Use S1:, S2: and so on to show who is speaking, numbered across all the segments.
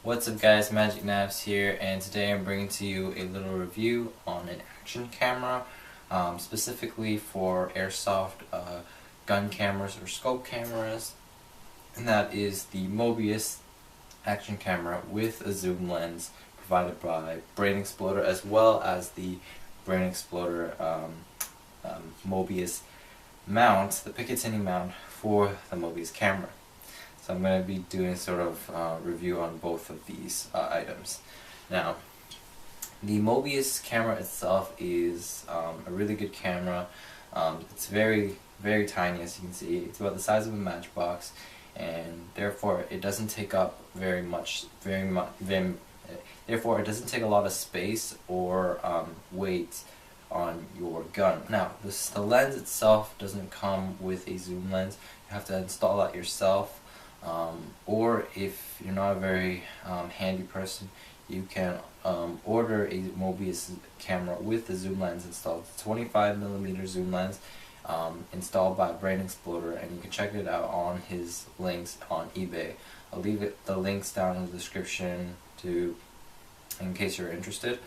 S1: What's up guys, Magic Navs here, and today I'm bringing to you a little review on an action camera, specifically for airsoft gun cameras or scope cameras, and that is the Mobius action camera with a zoom lens provided by BrainExploder, as well as the BrainExploder Mobius mount, the Picatinny mount for the Mobius camera. So I'm going to be doing sort of review on both of these items. Now, the Mobius camera itself is a really good camera. It's very tiny, as you can see. It's about the size of a matchbox, and therefore it doesn't take up therefore it doesn't take a lot of space or weight on your gun. Now, the lens itself doesn't come with a zoom lens. You have to install that yourself. Or if you're not a very handy person, you can order a Mobius camera with the zoom lens installed. It's a 25mm zoom lens installed by BrainExploder, and you can check it out on his links on eBay. I'll leave the links down in the description in case you're interested.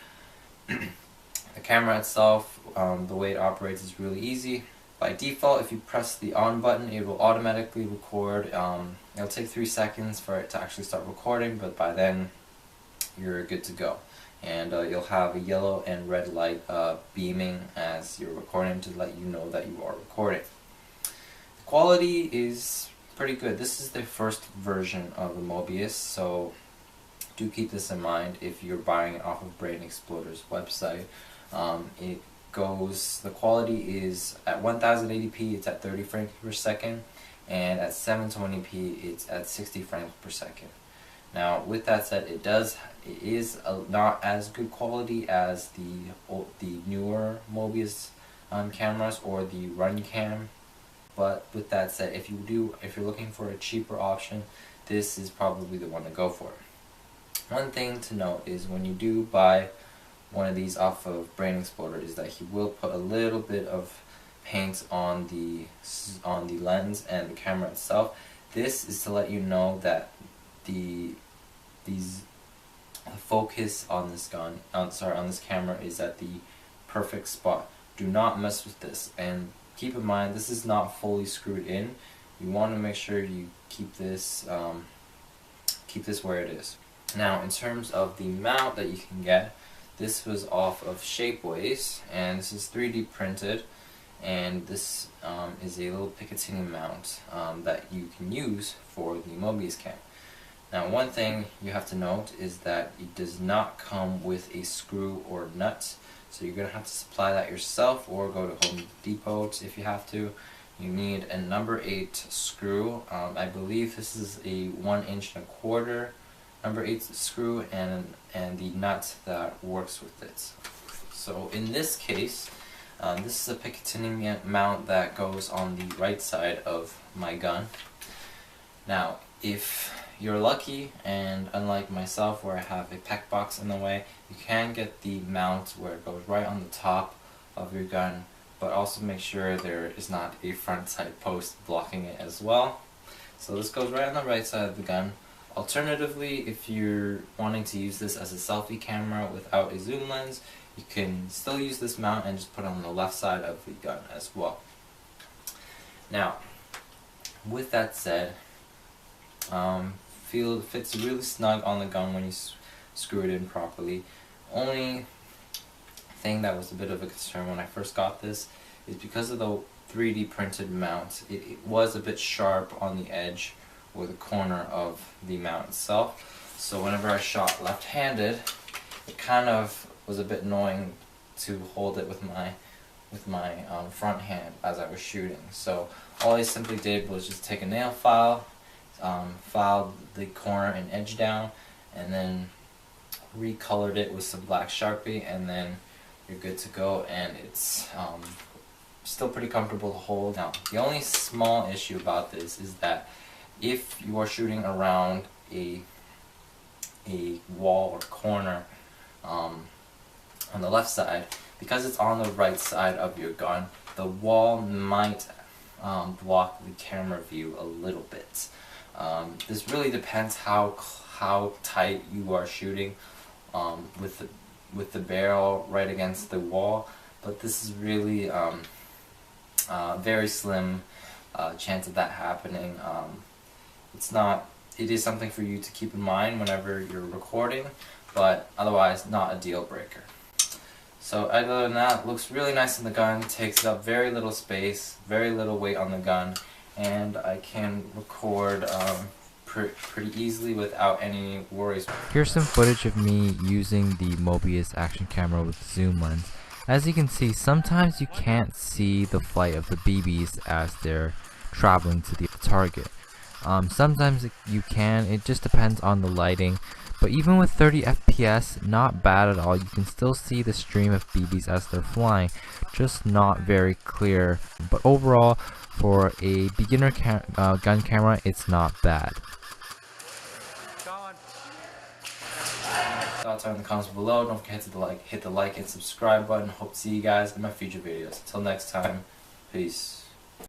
S1: The camera itself, the way it operates is really easy. By default, if you press the on button, it will automatically record. It'll take 3 seconds for it to actually start recording, but by then you're good to go. And you'll have a yellow and red light beaming as you're recording to let you know that you are recording. The quality is pretty good. This is the first version of the Mobius, so do keep this in mind if you're buying it off of BrainExploder's website. The quality is at 1080p, it's at 30 frames per second, and at 720p, it's at 60 frames per second. Now, with that said, it is not as good quality as the newer Mobius cameras or the RunCam. But with that said, if you're looking for a cheaper option, this is probably the one to go for. One thing to note is when you do buy one of these off of BrainExploder is that he will put a little bit of paint on the lens and the camera itself. This is to let you know that the focus on this on this camera is at the perfect spot. Do not mess with this, and keep in mind this is not fully screwed in. You want to make sure you keep this where it is. Now, in terms of the mount that you can get, this was off of Shapeways, and this is 3D printed, and this is a little Picatinny mount that you can use for the Mobius cam. Now, one thing you have to note is that it does not come with a screw or nut, so you're going to have to supply that yourself or go to Home Depot if you have to. You need a number 8 screw. I believe this is a 1.25" number 8 screw and the nut that works with it. So in this case, this is a Picatinny mount that goes on the right side of my gun. Now, if you're lucky, and unlike myself where I have a PEC box in the way, you can get the mount where it goes right on the top of your gun, but also make sure there is not a front side post blocking it as well. So this goes right on the right side of the gun. Alternatively, if you're wanting to use this as a selfie camera without a zoom lens, you can still use this mount and just put it on the left side of the gun as well. Now, with that said, it fits really snug on the gun when you screw it in properly. Only thing that was a bit of a concern when I first got this is because of the 3D printed mount, it was a bit sharp on the edge or the corner of the mount itself. So whenever I shot left-handed, it kind of was a bit annoying to hold it with my front hand as I was shooting. So all I simply did was just take a nail file, filed the corner and edge down, and then recolored it with some black Sharpie, and then you're good to go, and it's still pretty comfortable to hold. Now, the only small issue about this is that if you are shooting around a wall or corner on the left side, because it's on the right side of your gun, the wall might block the camera view a little bit. This really depends how how tight you are shooting with the barrel right against the wall, but this is really very slim chance of that happening. It is something for you to keep in mind whenever you're recording, but otherwise not a deal breaker. So other than that, looks really nice in the gun, takes up very little space, very little weight on the gun, and I can record pretty easily without any worries.
S2: Here's some footage of me using the Mobius action camera with zoom lens. As you can see, sometimes you can't see the flight of the BBs as they're traveling to the target. Sometimes you can, it just depends on the lighting, but even with 30 FPS, not bad at all. You can still see the stream of BBs as they're flying, just not very clear, but overall for a beginner gun camera, it's not bad.
S1: Thoughts are in the comments below. Don't forget to hit the like and subscribe button. Hope to see you guys in my future videos. Until next time, peace.